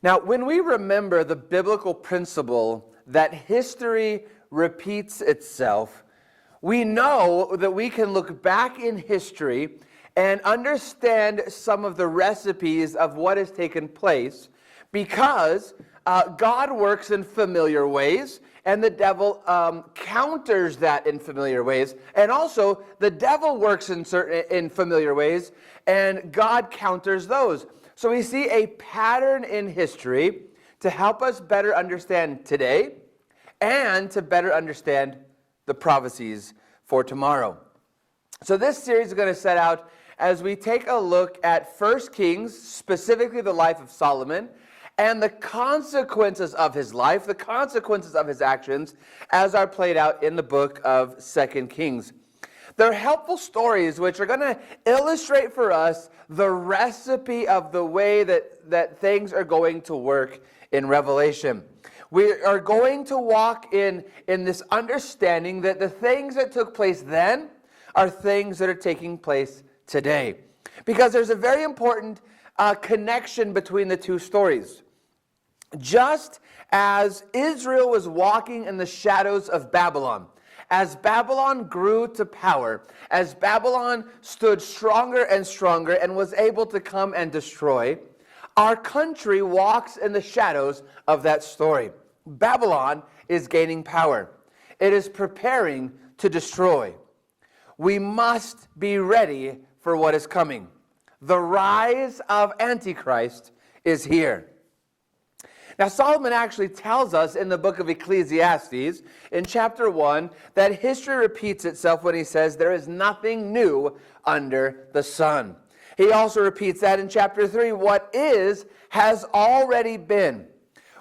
Now, when we remember the biblical principle that history repeats itself, we know that we can look back in history and understand some of the recipes of what has taken place, because God works in familiar ways, and the devil counters that in familiar ways. And also, the devil works in familiar ways, and God counters those. So we see a pattern in history to help us better understand today and to better understand the prophecies for tomorrow. So this series is going to set out as we take a look at 1 Kings, specifically the life of Solomon, and the consequences of his life, the consequences of his actions, as are played out in the book of 2 Kings. They're helpful stories which are going to illustrate for us the recipe of the way that things are going to work in Revelation. We are going to walk in this understanding that the things that took place then are things that are taking place today. Because there's a very important connection between the two stories. Just as Israel was walking in the shadows of Babylon, as Babylon grew to power, as Babylon stood stronger and stronger and was able to come and destroy, our country walks in the shadows of that story. Babylon is gaining power. It is preparing to destroy. We must be ready for what is coming. The rise of Antichrist is here. Now, Solomon actually tells us in the book of Ecclesiastes, in chapter 1, that history repeats itself when he says there is nothing new under the sun. He also repeats that in chapter 3, what is has already been.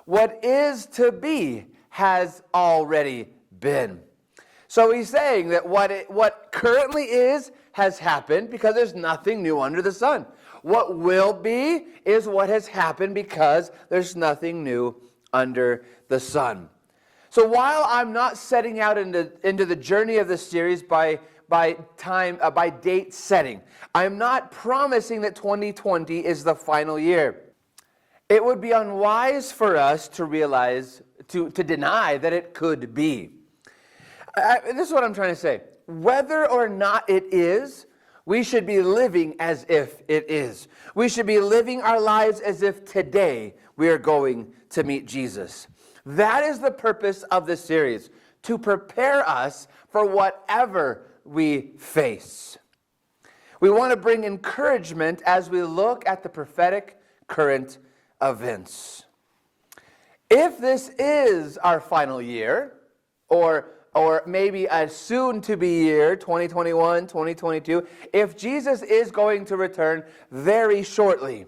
What is to be has already been. So he's saying that what currently is has happened because there's nothing new under the sun. What will be is what has happened because there's nothing new under the sun. So while I'm not setting out into the journey of this series by date setting, I'm not promising that 2020 is the final year. It would be unwise for us to realize, to deny that it could be. This is what I'm trying to say. Whether or not it is, we should be living as if it is. We should be living our lives as if today we are going to meet Jesus. That is the purpose of this series, to prepare us for whatever we face. We want to bring encouragement as we look at the prophetic current events. If this is our final year, or maybe a soon-to-be year, 2021, 2022, if Jesus is going to return very shortly,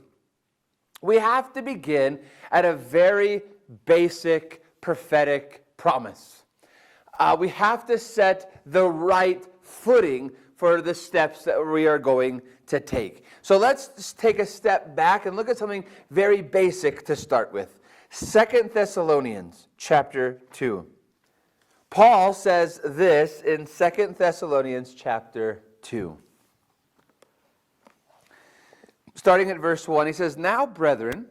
we have to begin at a very basic prophetic promise. We have to set the right footing for the steps that we are going to take. So let's just take a step back and look at something very basic to start with. 2 Thessalonians chapter 2. Paul says this in 2 Thessalonians chapter 2. Starting at verse 1, he says, "Now, brethren,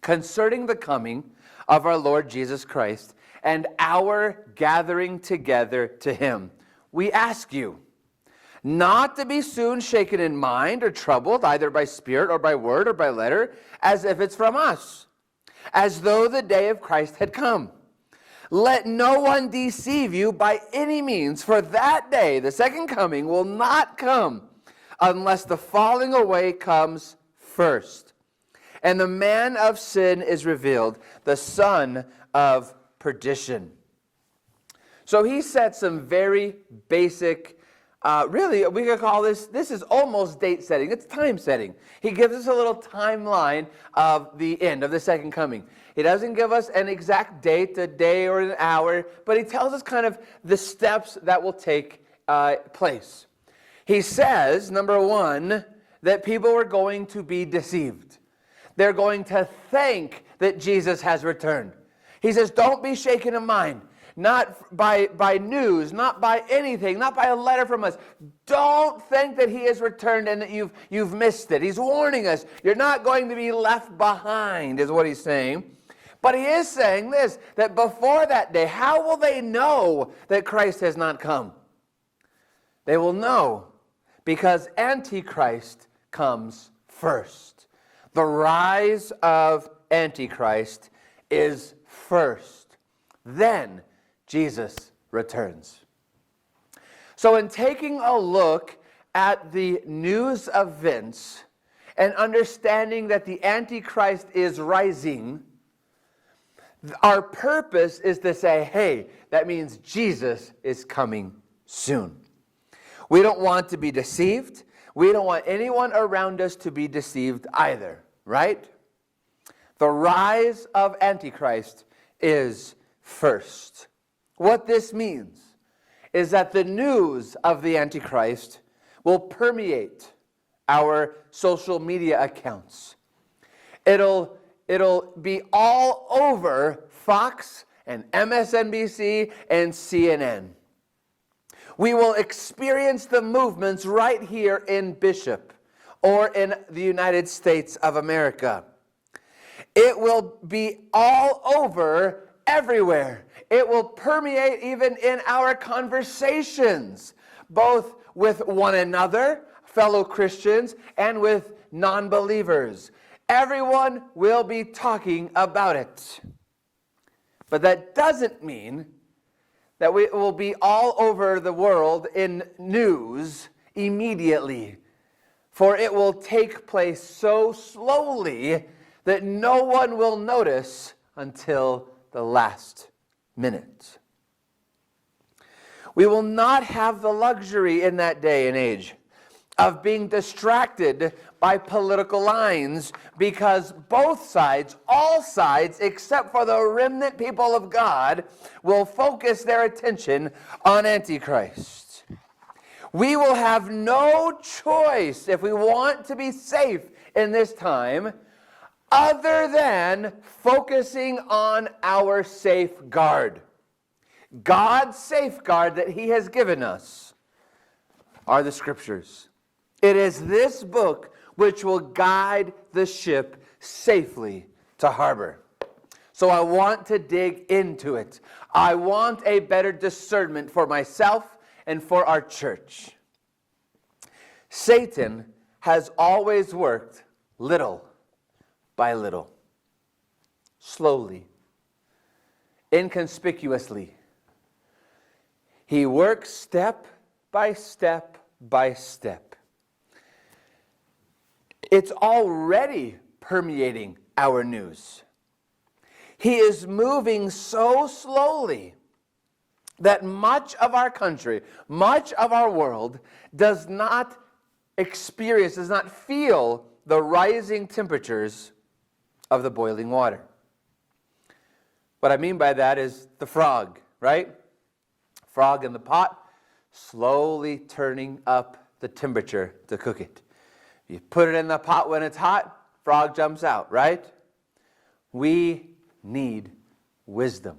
concerning the coming of our Lord Jesus Christ and our gathering together to him, we ask you not to be soon shaken in mind or troubled, either by spirit or by word or by letter, as if it's from us, as though the day of Christ had come. Let no one deceive you by any means, for that day, the second coming, will not come unless the falling away comes first. And the man of sin is revealed, the son of perdition." So he set some very basic, really, we could call this is almost date setting. It's time setting. He gives us a little timeline of the end, of the second coming. He doesn't give us an exact date, a day or an hour, but he tells us kind of the steps that will take place. He says, number one, that people are going to be deceived. They're going to think that Jesus has returned. He says, don't be shaken in mind. not by news, not by anything, not by a letter from us. Don't think that he has returned and that you've missed it. He's warning us. You're not going to be left behind, is what he's saying. But he is saying this, that before that day, how will they know that Christ has not come? They will know because Antichrist comes first. The rise of Antichrist is first. Then Jesus returns. So in taking a look at the news events and understanding that the Antichrist is rising, our purpose is to say, hey, that means Jesus is coming soon. We don't want to be deceived. We don't want anyone around us to be deceived either, right? The rise of Antichrist is first. What this means is that the news of the Antichrist will permeate our social media accounts. It'll be all over Fox and MSNBC and CNN. We will experience the movements right here in Bishop or in the United States of America. It will be all over everywhere. It will permeate even in our conversations, both with one another, fellow Christians, and with non-believers. Everyone will be talking about it. But that doesn't mean that it will be all over the world in news immediately. For it will take place so slowly that no one will notice until the last minute. We will not have the luxury in that day and age of being distracted by political lines, because both sides, all sides, except for the remnant people of God, will focus their attention on Antichrist. We will have no choice, if we want to be safe in this time, other than focusing on our safeguard. God's safeguard that he has given us are the Scriptures. It is this book which will guide the ship safely to harbor. So I want to dig into it. I want a better discernment for myself and for our church. Satan has always worked little by little, slowly, inconspicuously. He works step by step by step. It's already permeating our news. He is moving so slowly that much of our country, much of our world does not experience, does not feel the rising temperatures of the boiling water. What I mean by that is the frog, right? Frog in the pot, slowly turning up the temperature to cook it. You put it in the pot when it's hot, frog jumps out, right? We need wisdom.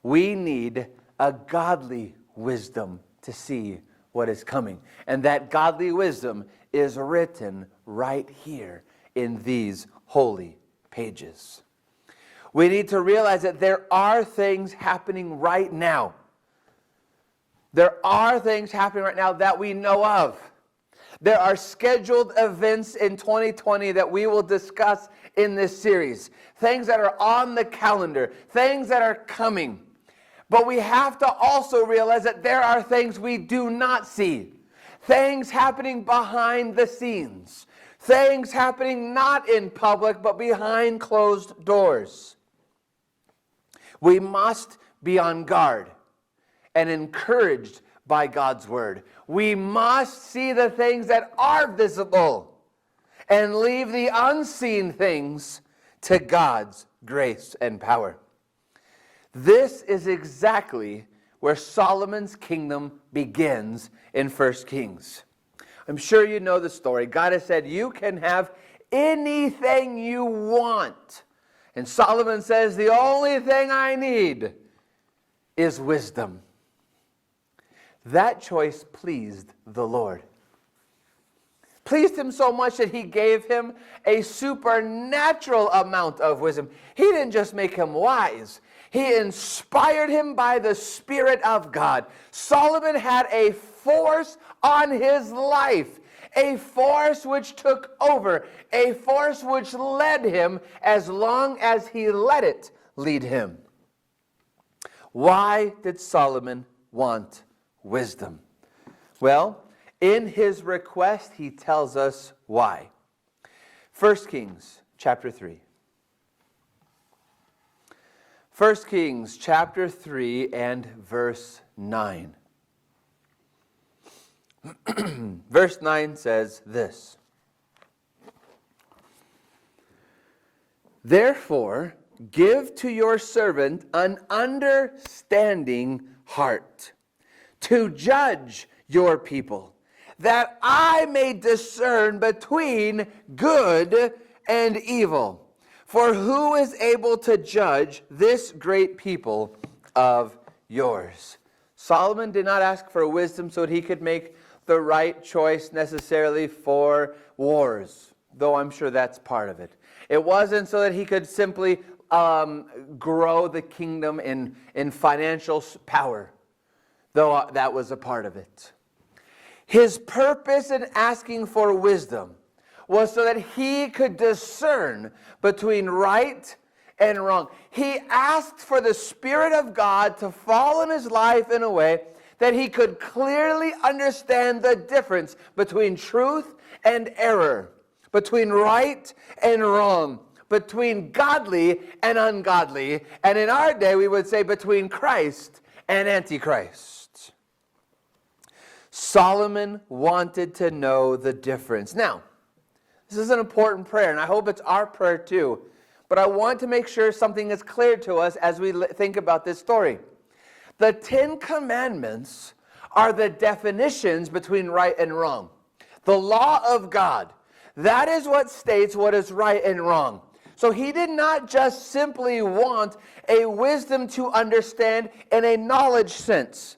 We need a godly wisdom to see what is coming. And that godly wisdom is written right here in these holy pages. We need to realize that there are things happening right now. There are things happening right now that we know of. There are scheduled events in 2020 that we will discuss in this series. Things that are on the calendar, things that are coming. But we have to also realize that there are things we do not see. Things happening behind the scenes. Things happening not in public, but behind closed doors. We must be on guard and encouraged by God's word. We must see the things that are visible and leave the unseen things to God's grace and power. This is exactly where Solomon's kingdom begins in 1 Kings. I'm sure you know the story. God has said, you can have anything you want. And Solomon says, the only thing I need is wisdom. That choice pleased the Lord. Pleased him so much that he gave him a supernatural amount of wisdom. He didn't just make him wise. He inspired him by the Spirit of God. Solomon had a force on his life, a force which took over, a force which led him as long as he let it lead him. Why did Solomon want wisdom? Well, in his request, he tells us why. 1 Kings chapter 3. 1 Kings chapter 3 and verse 9. Verse 9 says this: "Therefore, give to your servant an understanding heart, to judge your people, that I may discern between good and evil. For who is able to judge this great people of yours?" Solomon did not ask for wisdom so that he could make the right choice necessarily for wars, though I'm sure that's part of it. It wasn't so that he could simply grow the kingdom in financial power, though that was a part of it. His purpose in asking for wisdom was so that he could discern between right and wrong. He asked for the Spirit of God to fall in his life in a way that he could clearly understand the difference between truth and error, between right and wrong, between godly and ungodly, and in our day we would say between Christ and Antichrist. Solomon wanted to know the difference. Now, this is an important prayer, and I hope it's our prayer too, but I want to make sure something is clear to us as we think about this story. The 10 Commandments are the definitions between right and wrong. The law of God, that is what states what is right and wrong. So he did not just simply want a wisdom to understand in a knowledge sense,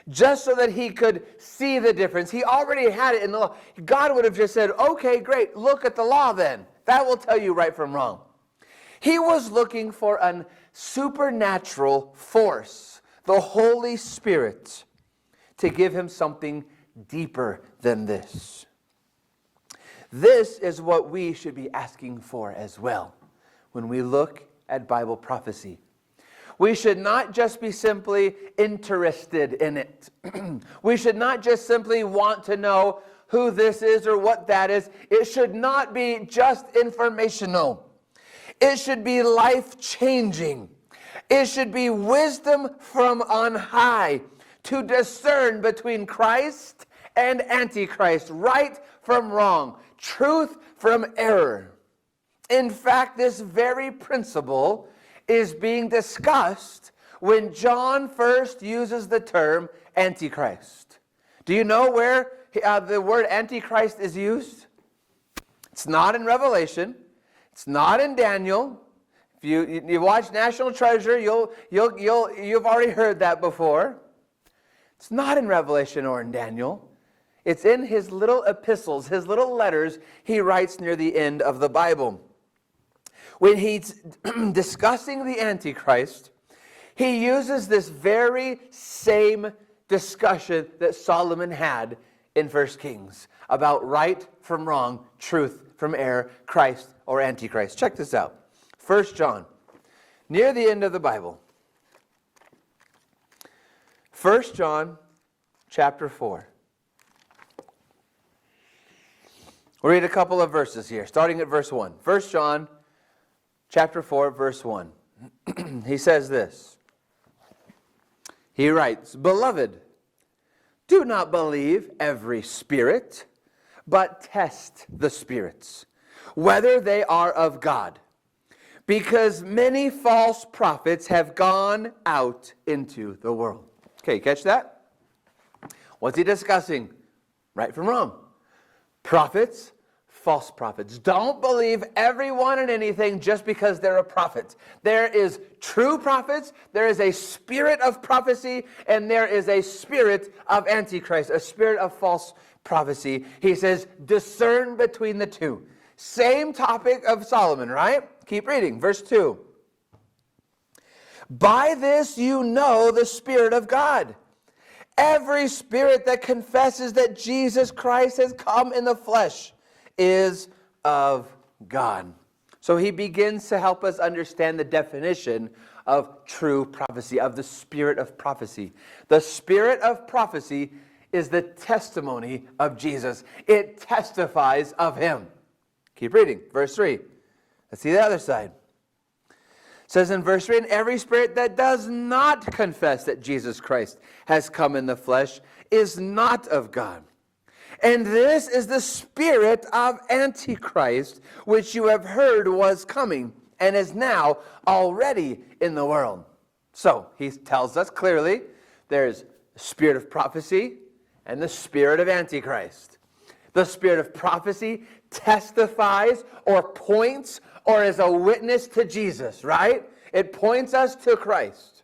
just so that he could see the difference. He already had it in the law. God would have just said, okay, great, look at the law then. That will tell you right from wrong. He was looking for a supernatural force, the Holy Spirit, to give him something deeper than this. This is what we should be asking for as well when we look at Bible prophecy. We should not just be simply interested in it. We should not just simply want to know who this is or what that is. It should not be just informational. It should be life-changing. It should be wisdom from on high to discern between Christ and Antichrist, right from wrong, truth from error. In fact, this very principle is being discussed when John first uses the term Antichrist. Do you know where the word Antichrist is used? It's not in Revelation. It's not in Daniel. If you watch National Treasure, you've already heard that before. It's not in Revelation or in Daniel. It's in his little epistles, his little letters he writes near the end of the Bible. When he's discussing the Antichrist, he uses this very same discussion that Solomon had in 1 Kings about right from wrong, truth from error, Christ or Antichrist. Check this out. 1 John, near the end of the Bible. 1 John chapter 4. We'll read a couple of verses here, starting at verse 1. 1 John chapter 4, verse 1. He says this. He writes, "Beloved, do not believe every spirit, but test the spirits, whether they are of God, because many false prophets have gone out into the world." Okay, catch that? What's he discussing? Right from wrong. Prophets, false prophets. Don't believe everyone and anything just because they're a prophet. There is true prophets, there is a spirit of prophecy, and there is a spirit of Antichrist, a spirit of false prophecy. He says, discern between the two. Same topic of Solomon, right? Keep reading, verse 2. By this you know the Spirit of God. Every spirit that confesses that Jesus Christ has come in the flesh is of God. So he begins to help us understand the definition of true prophecy, of the spirit of prophecy. The spirit of prophecy is the testimony of Jesus. It testifies of him. Keep reading, verse 3. Let's see the other side. It says in verse 3, and every spirit that does not confess that Jesus Christ has come in the flesh is not of God. And this is the spirit of Antichrist, which you have heard was coming and is now already in the world. So he tells us clearly there's the spirit of prophecy and the spirit of Antichrist. The spirit of prophecy testifies or points or is a witness to Jesus, right? It points us to Christ.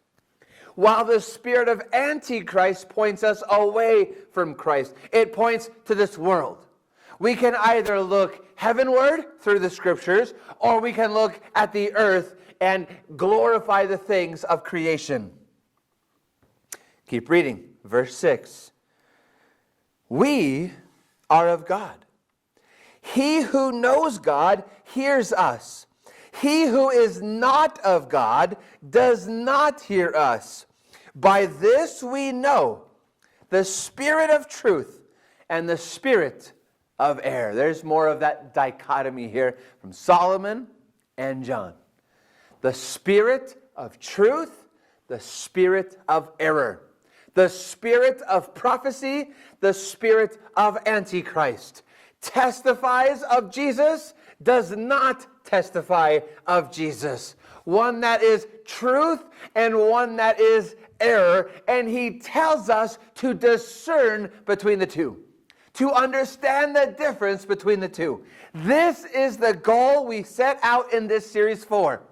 While the spirit of Antichrist points us away from Christ. It points to this world. We can either look heavenward through the scriptures, or we can look at the earth and glorify the things of creation. Keep reading, verse 6. We are of God. He who knows God hears us. He who is not of God does not hear us. By this we know the spirit of truth and the spirit of error. There's more of that dichotomy here from Solomon and John. The spirit of truth, the spirit of error. The spirit of prophecy, the spirit of Antichrist. Testifies of Jesus, does not testify of Jesus. One that is truth and one that is error. And he tells us to discern between the two. To understand the difference between the two. This is the goal we set out in this series for.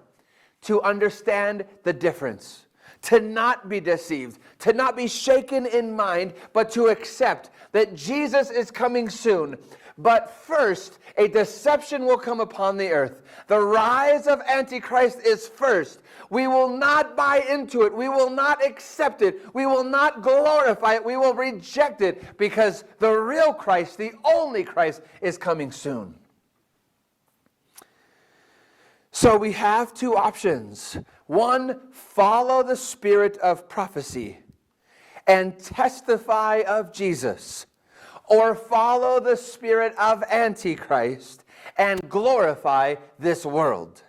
To understand the difference. To not be deceived, to not be shaken in mind, but to accept that Jesus is coming soon. But first, a deception will come upon the earth. The rise of Antichrist is first. We will not buy into it. We will not accept it. We will not glorify it. We will reject it because the real Christ, the only Christ, is coming soon. So we have two options. One, follow the spirit of prophecy and testify of Jesus. Or follow the spirit of Antichrist and glorify this world.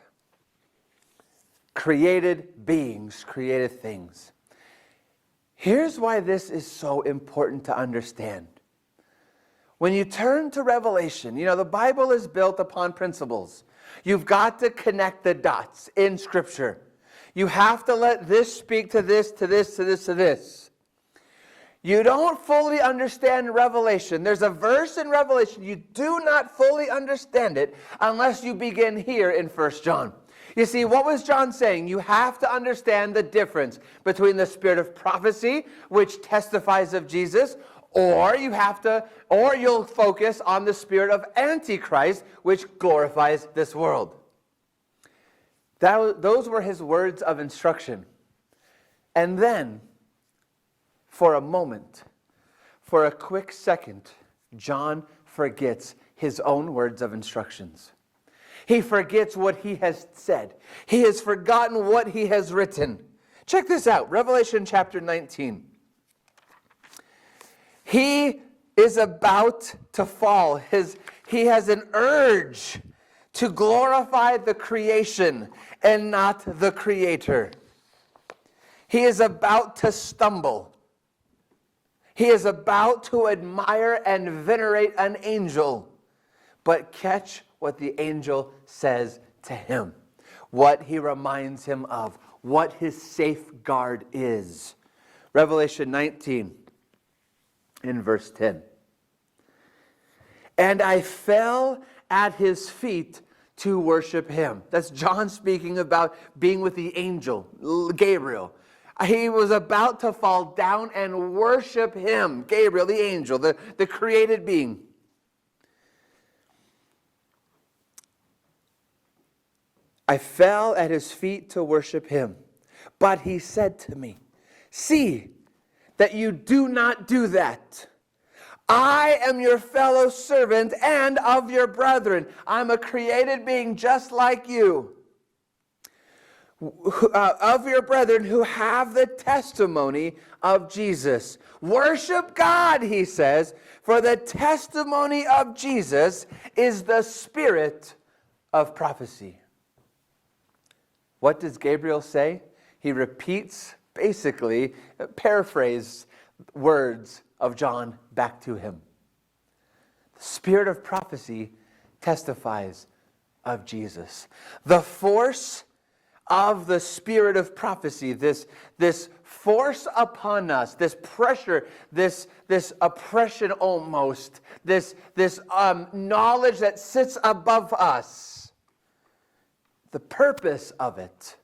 Created beings, created things. Here's why this is so important to understand. When you turn to Revelation, the Bible is built upon principles. You've got to connect the dots in Scripture. You have to let this speak to this, to this, to this, to this. You don't fully understand Revelation. There's a verse in Revelation, you do not fully understand it unless you begin here in 1 John. You see, what was John saying? You have to understand the difference between the spirit of prophecy, which testifies of Jesus, or you'll focus on the spirit of Antichrist, which glorifies this world. Those were his words of instruction. And then, for a moment, for a quick second, John forgets his own words of instructions. He forgets what he has said. He has forgotten what he has written. Check this out, Revelation chapter 19. He is about to fall. He has an urge to glorify the creation and not the Creator. He is about to stumble. He is about to admire and venerate an angel. But catch what the angel says to him. What he reminds him of. What his safeguard is. Revelation 19. In verse 10. And I fell at his feet to worship him. That's John speaking about being with the angel, Gabriel. He was about to fall down and worship him, Gabriel, the angel, the created being. I fell at his feet to worship him. But he said to me, see that you do not do that. I am your fellow servant and of your brethren. I'm a created being just like you. Of your brethren who have the testimony of Jesus. Worship God, he says, for the testimony of Jesus is the spirit of prophecy. What does Gabriel say? He repeats, basically, paraphrase words of John back to him. The spirit of prophecy testifies of Jesus. The force of the spirit of prophecy, this force upon us, this pressure, this oppression almost, this knowledge that sits above us. The purpose of it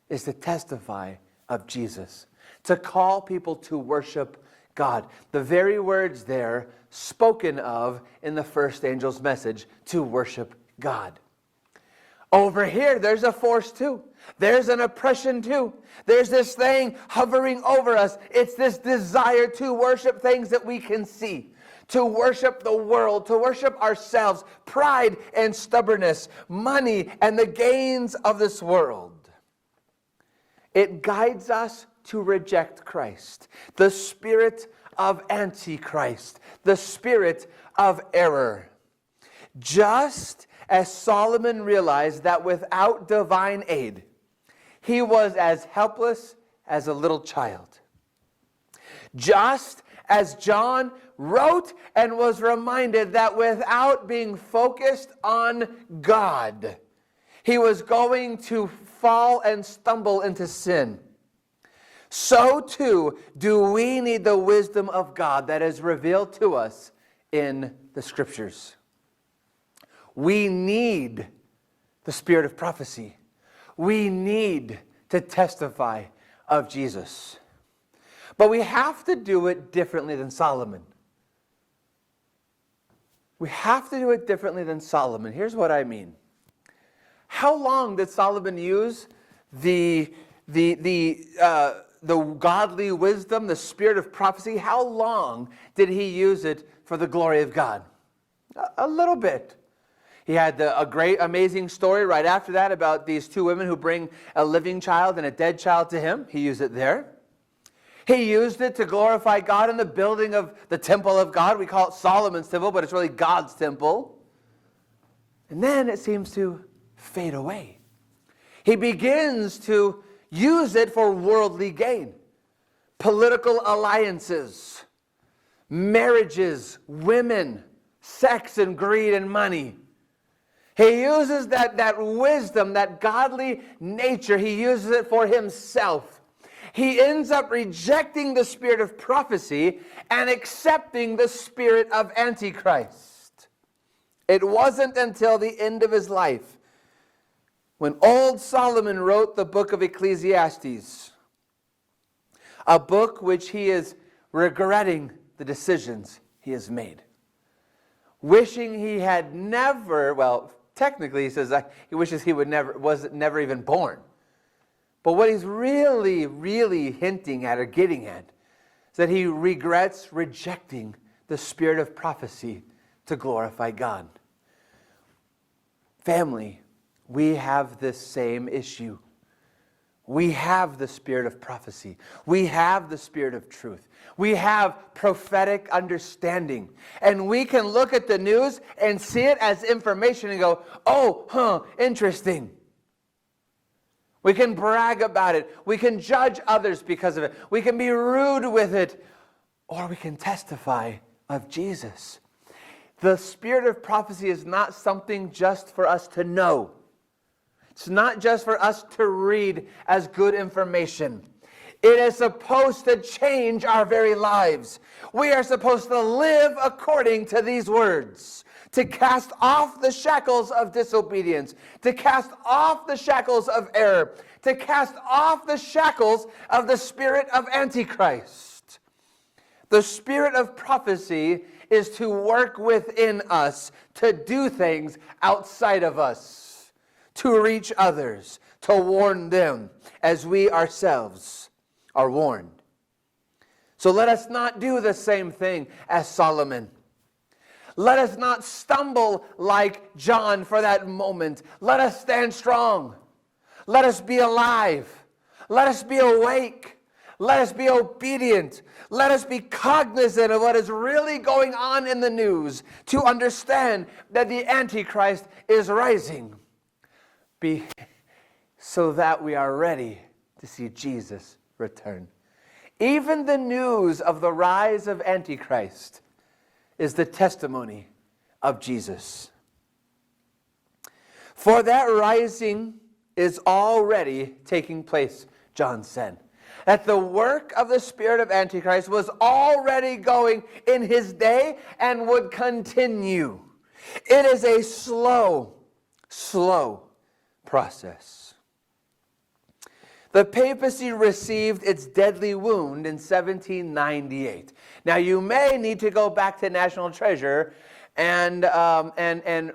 is to testify of Jesus, to call people to worship God. The very words there spoken of in the first angel's message, to worship God. Over here, there's a force too. There's an oppression too. There's this thing hovering over us. It's this desire to worship things that we can see, to worship the world, to worship ourselves, pride and stubbornness, money and the gains of this world. It guides us to reject Christ, the spirit of Antichrist, the spirit of error. Just as Solomon realized that without divine aid, he was as helpless as a little child. Just as John wrote and was reminded that without being focused on God, he was going to fall and stumble into sin. So too do we need the wisdom of God that is revealed to us in the Scriptures. We need the spirit of prophecy. We need to testify of Jesus. But we have to do it differently than Solomon. We have to do it differently than Solomon. Here's what I mean. How long did Solomon use the godly wisdom, the spirit of prophecy? How long did he use it for the glory of God? A little bit. He had a great, amazing story right after that about these two women who bring a living child and a dead child to him. He used it there. He used it to glorify God in the building of the temple of God. We call it Solomon's temple, but it's really God's temple. And then it seems to fade away. He begins to use it for worldly gain. Political alliances, marriages, women, sex and greed and money. He uses that wisdom, that godly nature, he uses it for himself. He ends up rejecting the spirit of prophecy and accepting the spirit of Antichrist. It wasn't until the end of his life, when old Solomon wrote the book of Ecclesiastes, a book which he is regretting the decisions he has made. Wishing he had never, well, technically he says he wishes he was never even born. But what he's really, really hinting at or getting at is that he regrets rejecting the spirit of prophecy to glorify God. Family, we have this same issue. We have the spirit of prophecy. We have the spirit of truth. We have prophetic understanding. And we can look at the news and see it as information and go, oh, interesting. We can brag about it. We can judge others because of it. We can be rude with it. Or we can testify of Jesus. The spirit of prophecy is not something just for us to know. It's not just for us to read as good information. It is supposed to change our very lives. We are supposed to live according to these words, to cast off the shackles of disobedience, to cast off the shackles of error, to cast off the shackles of the spirit of Antichrist. The spirit of prophecy is to work within us, to do things outside of us, to reach others, to warn them as we ourselves are warned. So let us not do the same thing as Solomon. Let us not stumble like John for that moment. Let us stand strong. Let us be alive. Let us be awake. Let us be obedient. Let us be cognizant of what is really going on in the news to understand that the Antichrist is rising, so that we are ready to see Jesus return. Even the news of the rise of Antichrist is the testimony of Jesus. For that rising is already taking place, John said. That the work of the spirit of Antichrist was already going in his day and would continue. It is a slow process. The papacy received its deadly wound in 1798. Now you may need to go back to National Treasure and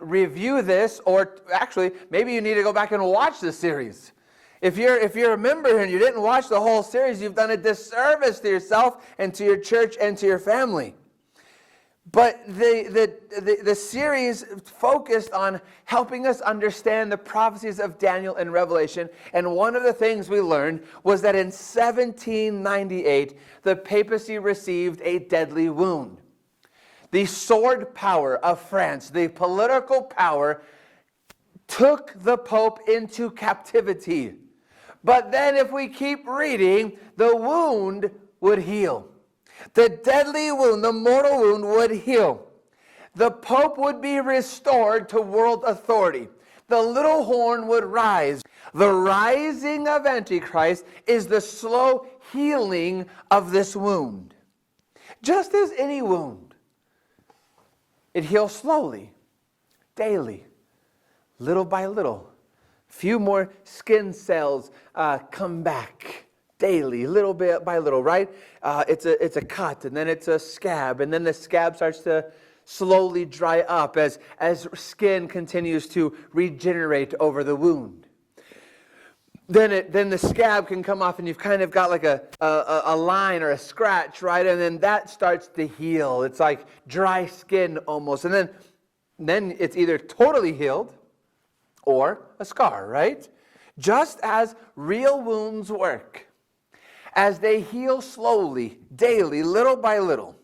review this, or actually maybe you need to go back and watch the series. If you're a member and you didn't watch the whole series, you've done a disservice to yourself and to your church and to your family. But the series focused on helping us understand the prophecies of Daniel and Revelation. And one of the things we learned was that in 1798, the papacy received a deadly wound. The sword power of France, the political power, took the Pope into captivity. But then if we keep reading, the wound would heal. The deadly wound, the mortal wound would heal. The Pope would be restored to world authority. The little horn would rise. The rising of Antichrist is the slow healing of this wound. Just as any wound, it heals slowly, daily, little by little. Few more skin cells come back daily, little bit by little, right? It's a cut, and then it's a scab, and then the scab starts to slowly dry up as skin continues to regenerate over the wound. Then the scab can come off, and you've kind of got like a line or a scratch, right? And then that starts to heal. It's like dry skin almost, and then it's either totally healed or a scar, right? Just as real wounds work, as they heal slowly, daily, little by little,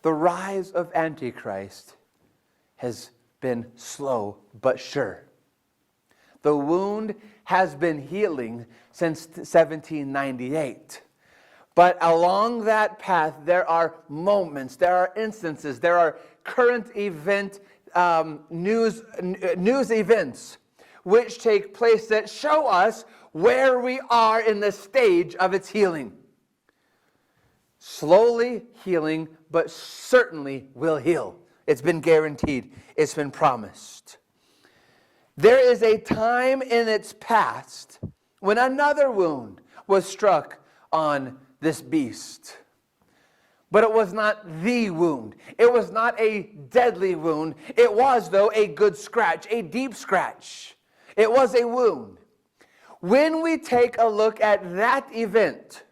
the rise of Antichrist has been slow but sure. The wound has been healing since 1798. But along that path, there are moments, there are instances, there are current event news events which take place that show us where we are in the stage of its healing. Slowly healing, but certainly will heal. It's been guaranteed. It's been promised. There is a time in its past when another wound was struck on this beast. But it was not the wound. It was not a deadly wound. It was, though, a good scratch, a deep scratch. It was a wound. When we take a look at that event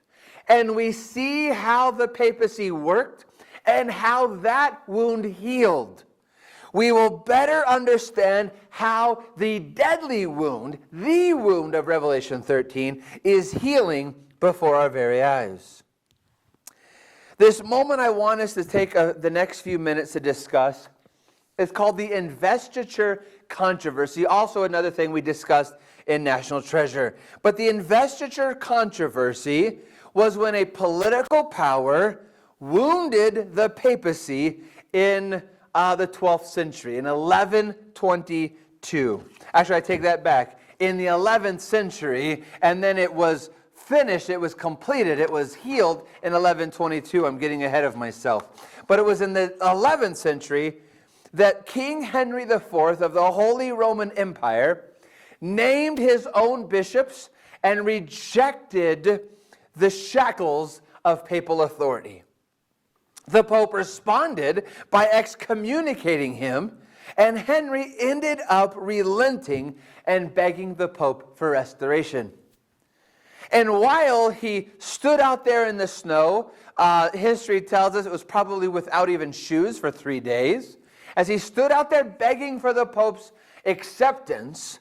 and we see how the papacy worked and how that wound healed, we will better understand how the deadly wound, the wound of Revelation 13, is healing before our very eyes. This moment I want us to take the next few minutes to discuss is called the investiture controversy. Also another thing we discussed in National Treasure. But the investiture controversy was when a political power wounded the papacy in the 12th century, in 1122. Actually, I take that back. In the 11th century, and then it was finished, it was completed, it was healed in 1122. I'm getting ahead of myself. But it was in the 11th century that King Henry IV of the Holy Roman Empire named his own bishops and rejected the shackles of papal authority. The Pope responded by excommunicating him, and Henry ended up relenting and begging the Pope for restoration. And while he stood out there in the snow, history tells us it was probably without even shoes for 3 days, as he stood out there begging for the Pope's acceptance,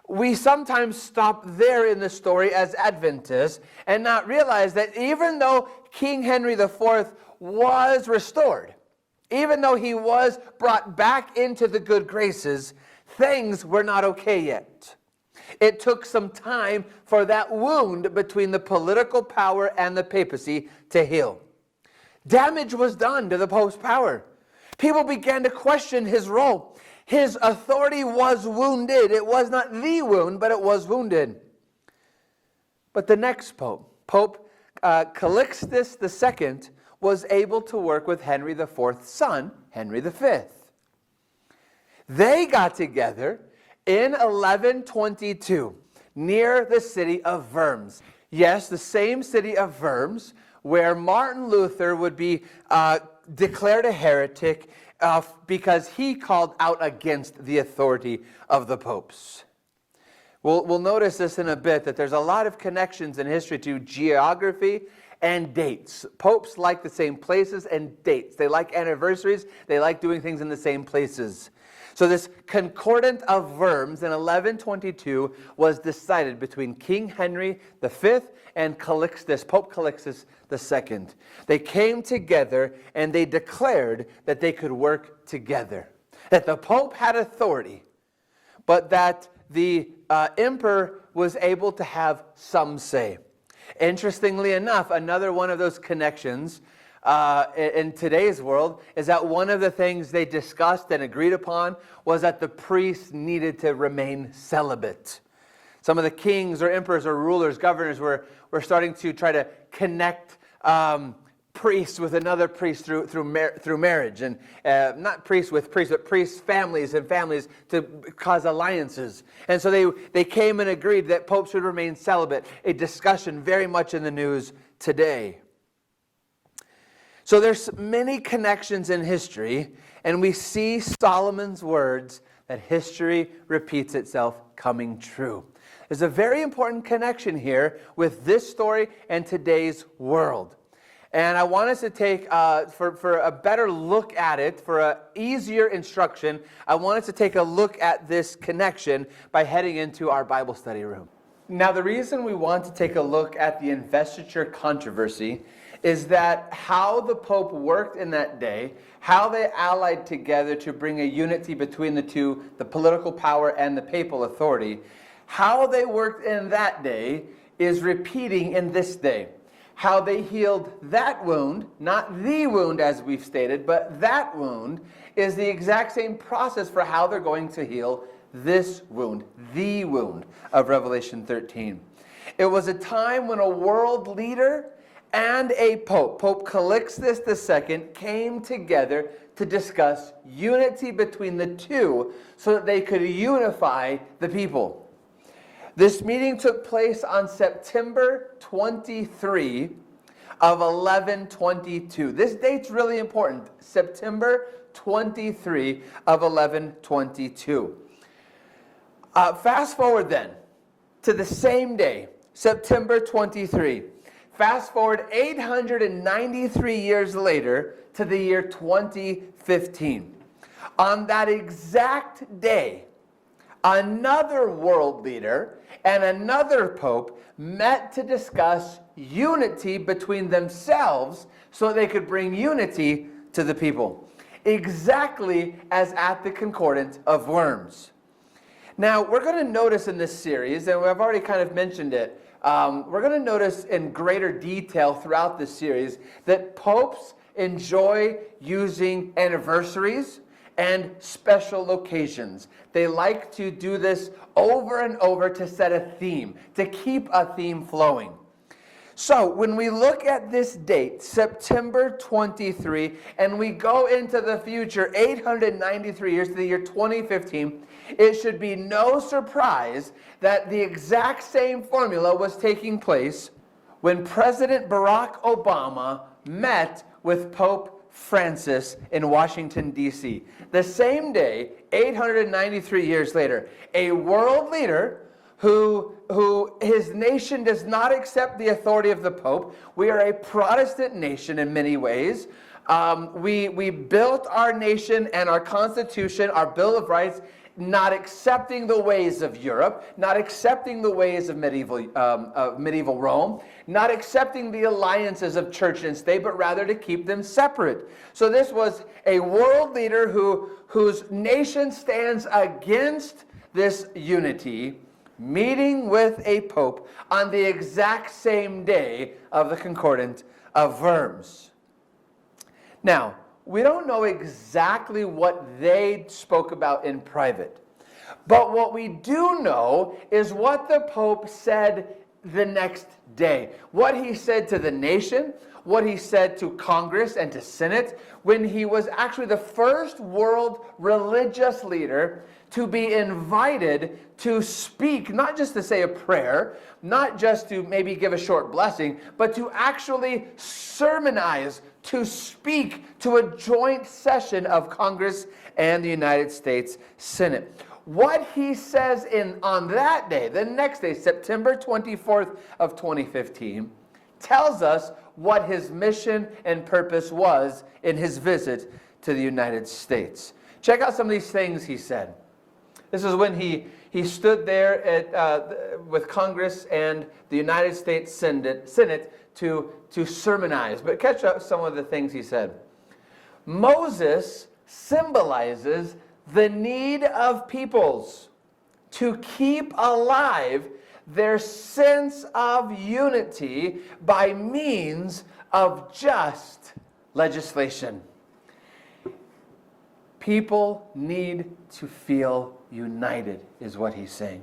we sometimes stop there in the story as Adventists and not realize that even though King Henry IV was restored, even though he was brought back into the good graces, things were not okay yet. It took some time for that wound between the political power and the papacy to heal. Damage was done to the Pope's power. People began to question his role. His authority was wounded. It was not the wound, but it was wounded. But the next Pope, Pope Calixtus II, was able to work with Henry IV's son, Henry V. They got together in 1122 near the city of Worms. Yes, the same city of Worms where Martin Luther would be declared a heretic because he called out against the authority of the popes. We'll notice this in a bit, that there's a lot of connections in history to geography and dates. Popes like the same places and dates. They like anniversaries. They like doing things in the same places. So this Concordant of Worms in 1122 was decided between King Henry V and Pope Calixtus II. They came together and they declared that they could work together. That the Pope had authority, but that the emperor was able to have some say. Interestingly enough, another one of those connections in today's world is that one of the things they discussed and agreed upon was that the priests needed to remain celibate. Some of the kings or emperors or rulers, governors were starting to try to connect priests with another priest through marriage, and not priests with priests, but priests' families and families to cause alliances. And so they came and agreed that popes should remain celibate, a discussion very much in the news today. So there's many connections in history, and we see Solomon's words that history repeats itself coming true. There's a very important connection here with this story and today's world. And I want us to take, for a better look at it, for an easier instruction, I want us to take a look at this connection by heading into our Bible study room. Now, the reason we want to take a look at the investiture controversy is that how the Pope worked in that day, how they allied together to bring a unity between the two, the political power and the papal authority, how they worked in that day is repeating in this day. How they healed that wound, not the wound as we've stated, but that wound is the exact same process for how they're going to heal this wound, the wound of Revelation 13. It was a time when a world leader and a pope, Pope Calixtus II, came together to discuss unity between the two so that they could unify the people. This meeting took place on September 23 of 1122. This date's really important. September 23 of 1122. Fast forward then to the same day, September 23. Fast forward 893 years later to the year 2015. On that exact day, another world leader and another pope met to discuss unity between themselves so they could bring unity to the people. Exactly as at the Concordant of Worms. Now, we're going to notice in this series, and I've already kind of mentioned it, we're going to notice in greater detail throughout this series that popes enjoy using anniversaries and special occasions. They like to do this over and over to set a theme, to keep a theme flowing. So when we look at this date, September 23, and we go into the future, 893 years to the year 2015, it should be no surprise that the exact same formula was taking place when President Barack Obama met with Pope Francis in Washington, D.C. The same day, 893 years later, a world leader who his nation does not accept the authority of the Pope. We are a Protestant nation in many ways. We built our nation and our Constitution, our Bill of Rights, not accepting the ways of Europe, not accepting the ways of medieval Rome, not accepting the alliances of church and state, but rather to keep them separate. So this was a world leader whose nation stands against this unity, meeting with a pope on the exact same day of the Concordant of Worms. Now, we don't know exactly what they spoke about in private. But what we do know is what the Pope said the next day. What he said to the nation, what he said to Congress and to Senate, when he was actually the first world religious leader to be invited to speak, not just to say a prayer, not just to maybe give a short blessing, but to actually sermonize, to speak to a joint session of Congress and the United States Senate. What he says on that day, the next day, September 24th of 2015, tells us what his mission and purpose was in his visit to the United States. Check out some of these things he said. This is when he stood there with Congress and the United States Senate to sermonize. But catch up some of the things he said. Moses symbolizes the need of peoples to keep alive their sense of unity by means of just legislation. People need to feel united, is what he's saying.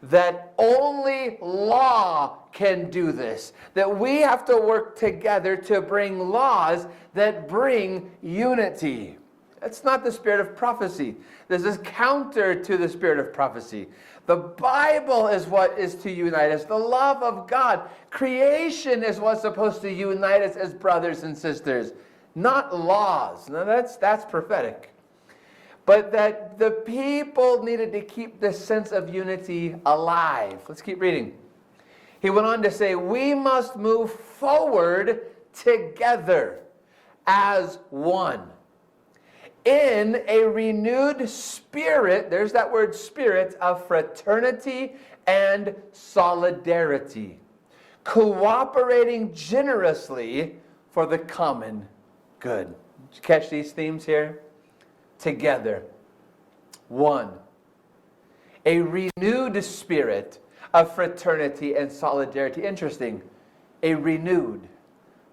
That only law can do this. That we have to work together to bring laws that bring unity. That's not the spirit of prophecy. This is counter to the spirit of prophecy. The Bible is what is to unite us. The love of God. Creation is what's supposed to unite us as brothers and sisters. Not laws. Now that's prophetic. But that the people needed to keep this sense of unity alive. Let's keep reading. He went on to say, we must move forward together as one, in a renewed spirit, there's that word spirit, of fraternity and solidarity, cooperating generously for the common good. Did you catch these themes here? Together, one, a renewed spirit of fraternity and solidarity. Interesting, a renewed.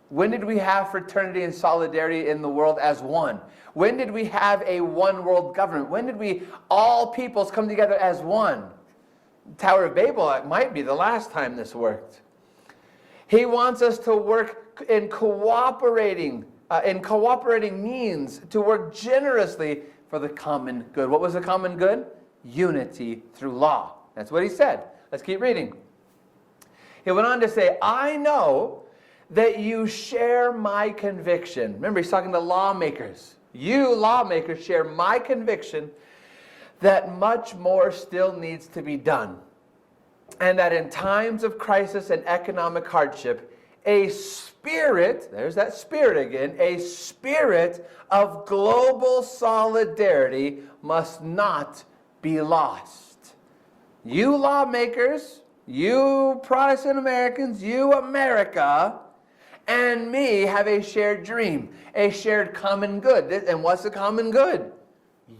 When did we have fraternity and solidarity in the world as one? When did we have a one world government? When did we, all peoples, come together as one? Tower of Babel, it might be the last time this worked. He wants us to work in cooperating means, to work generously for the common good. What was the common good? Unity through law. That's what he said. Let's keep reading. He went on to say, I know that you share my conviction. Remember, he's talking to lawmakers. You lawmakers share my conviction that much more still needs to be done. And that in times of crisis and economic hardship, a spirit, there's that spirit again, a spirit of global solidarity must not be lost. You lawmakers, you Protestant Americans, you America, and me have a shared dream, a shared common good. And what's the common good?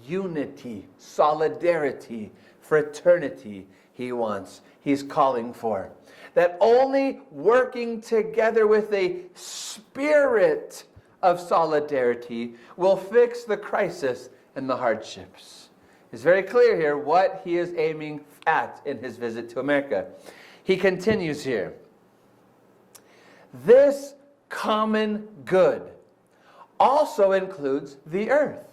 Unity, solidarity, fraternity he's calling for. That only working together with a spirit of solidarity will fix the crisis and the hardships. It's very clear here what he is aiming at in his visit to America. He continues here. This common good also includes the earth.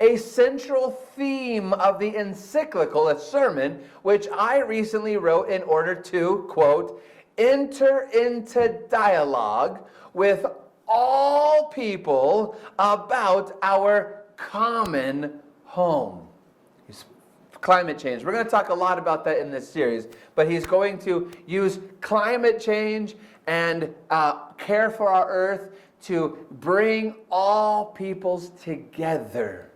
A central theme of the encyclical, a sermon, which I recently wrote in order to, quote, enter into dialogue with all people about our common home. Climate change. We're going to talk a lot about that in this series, but he's going to use climate change and care for our earth to bring all peoples together.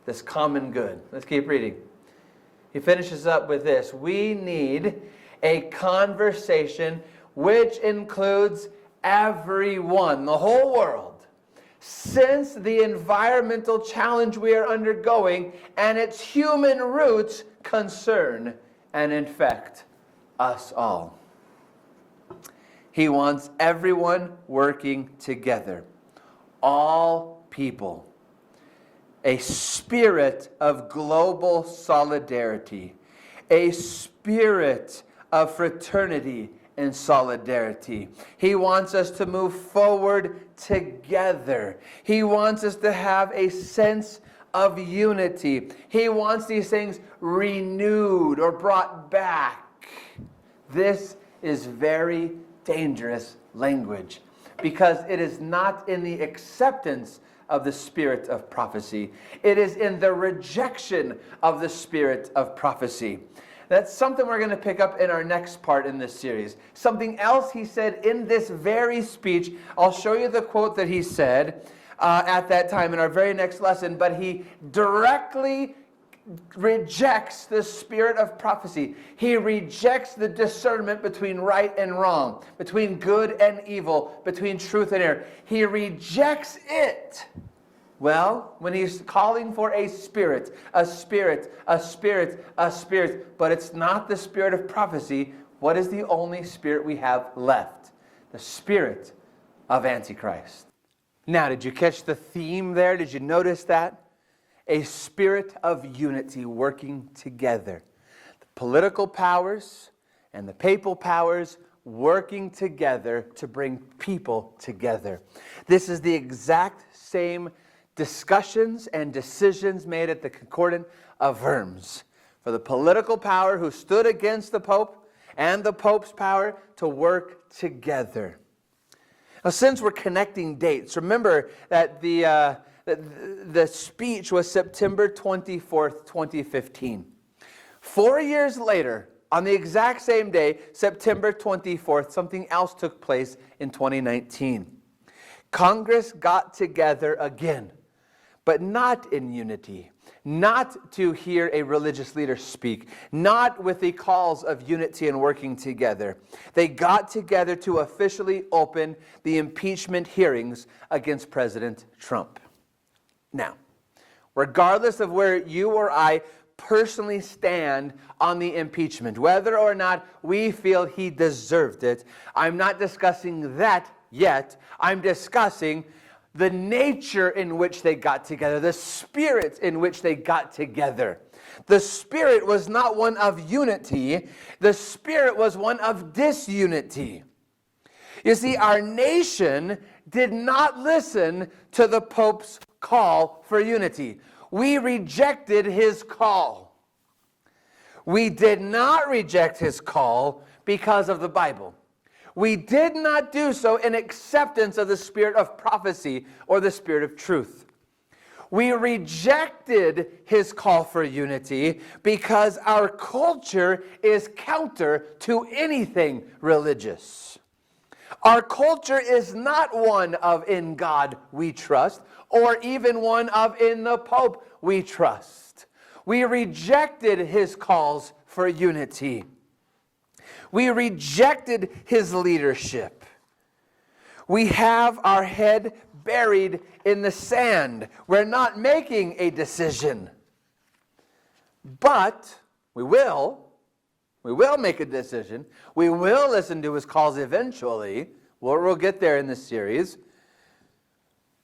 This common good. Let's keep reading. He finishes up with this. We need a conversation which includes everyone, the whole world, since the environmental challenge we are undergoing and its human roots concern and infect us all. He wants everyone working together, all people. A spirit of global solidarity, a spirit of fraternity and solidarity. He wants us to move forward together. He wants us to have a sense of unity. He wants these things renewed or brought back. This is very dangerous language because it is not in the acceptance of the spirit of prophecy. It is in the rejection of the spirit of prophecy. That's something we're going to pick up in our next part in this series. Something else he said in this very speech. I'll show you the quote that he said at that time in our very next lesson, but he directly rejects the spirit of prophecy. He rejects the discernment between right and wrong, between good and evil, between truth and error. He rejects it. Well, when he's calling for a spirit, but it's not the spirit of prophecy, what is the only spirit we have left? The spirit of Antichrist. Now, did you catch the theme there? Did you notice that? A spirit of unity working together. The political powers and the papal powers working together to bring people together. This is the exact same discussions and decisions made at the Concordant of Worms. For the political power who stood against the Pope and the Pope's power to work together. Now, since we're connecting dates, remember that the speech was September 24th, 2015. 4 years later, on the exact same day, September 24th, something else took place in 2019. Congress got together again, but not in unity, not to hear a religious leader speak, not with the calls of unity and working together. They got together to officially open the impeachment hearings against President Trump. Now, regardless of where you or I personally stand on the impeachment, whether or not we feel he deserved it, I'm not discussing that yet. I'm discussing the nature in which they got together, the spirit in which they got together. The spirit was not one of unity. The spirit was one of disunity. You see, our nation did not listen to the Pope's call for unity. We rejected his call. We did not reject his call because of the Bible. We did not do so in acceptance of the spirit of prophecy or the spirit of truth. We rejected his call for unity because our culture is counter to anything religious. Our culture is not one of in God we trust, or even one of in the Pope we trust. We rejected his calls for unity. We rejected his leadership. We have our head buried in the sand. We're not making a decision. But we will make a decision. We will listen to his calls eventually. We'll get there in this series.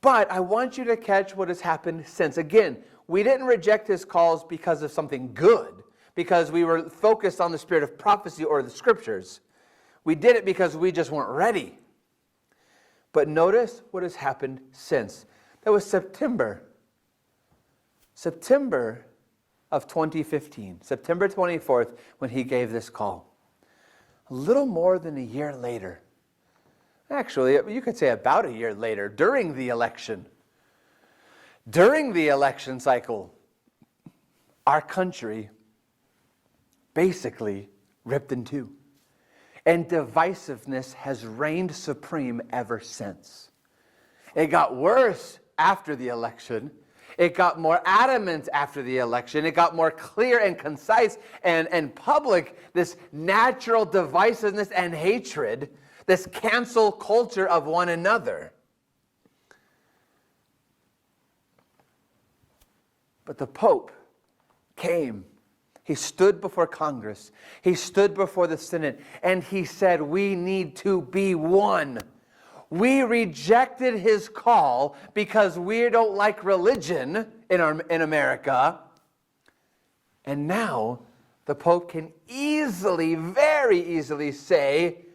But I want you to catch what has happened since. Again, we didn't reject his calls because of something good, because we were focused on the spirit of prophecy or the scriptures. We did it because we just weren't ready. But notice what has happened since. That was September of 2015, September 24th, when he gave this call. A little more than a year later, actually, you could say about a year later, during the election cycle, our country basically ripped in two. And divisiveness has reigned supreme ever since. It got worse after the election. It got more adamant after the election. It got more clear and concise and public, this natural divisiveness and hatred, this cancel culture of one another. But the Pope came. He stood before Congress. He stood before the Senate, and he said, we need to be one. We rejected his call because we don't like religion in America. And now the Pope can easily, very easily say,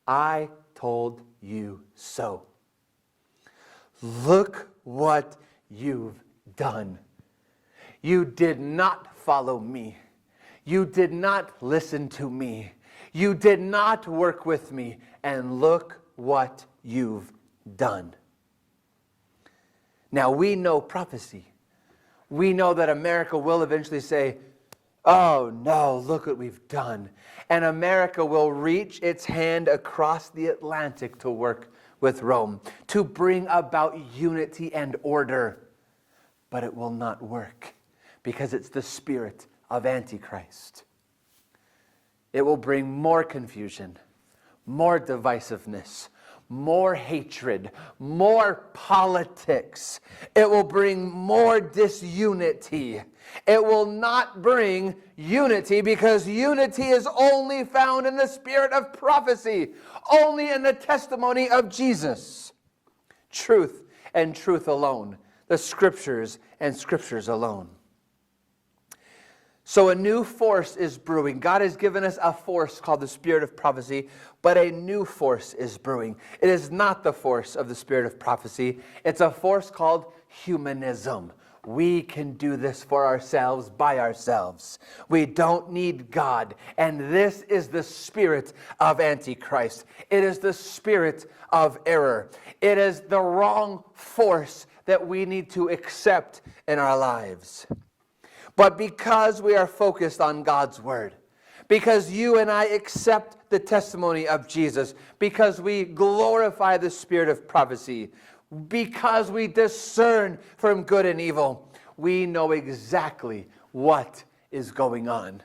I told you so. Look what you've done. You did not follow me. You did not listen to me. You did not work with me. And look what you've done. Now we know prophecy. We know that America will eventually say, oh no, look what we've done. And America will reach its hand across the Atlantic to work with Rome, to bring about unity and order. But it will not work because it's the spirit of Antichrist. It will bring more confusion, more divisiveness, more hatred, more politics. It will bring more disunity. It will not bring unity because unity is only found in the spirit of prophecy, only in the testimony of Jesus. Truth and truth alone, the scriptures and scriptures alone. So a new force is brewing. God has given us a force called the spirit of prophecy, but a new force is brewing. It is not the force of the spirit of prophecy. It's a force called humanism. We can do this for ourselves, by ourselves. We don't need God. And this is the spirit of Antichrist. It is the spirit of error. It is the wrong force that we need to accept in our lives. But because we are focused on God's word, because you and I accept the testimony of Jesus, because we glorify the spirit of prophecy, because we discern from good and evil, we know exactly what is going on.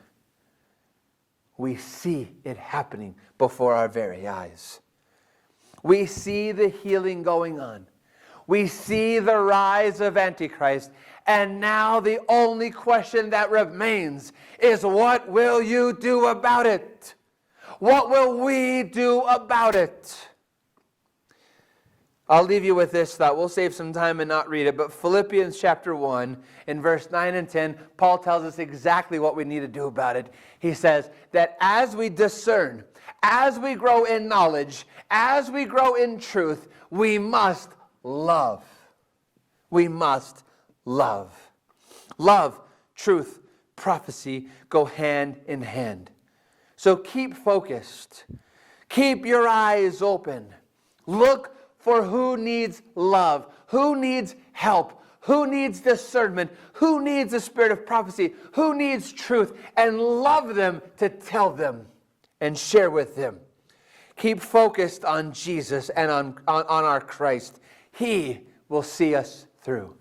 We see it happening before our very eyes. We see the healing going on. We see the rise of Antichrist. And now the only question that remains is, what will you do about it? What will we do about it? I'll leave you with this thought. We'll save some time and not read it. But Philippians chapter 1, in verse 9 and 10, Paul tells us exactly what we need to do about it. He says that as we discern, as we grow in knowledge, as we grow in truth, we must love. We must love. Love, truth, prophecy go hand in hand. So keep focused. Keep your eyes open. Look for who needs love, who needs help, who needs discernment, who needs the spirit of prophecy, who needs truth, and love them to tell them and share with them. Keep focused on Jesus and on our Christ. He will see us through.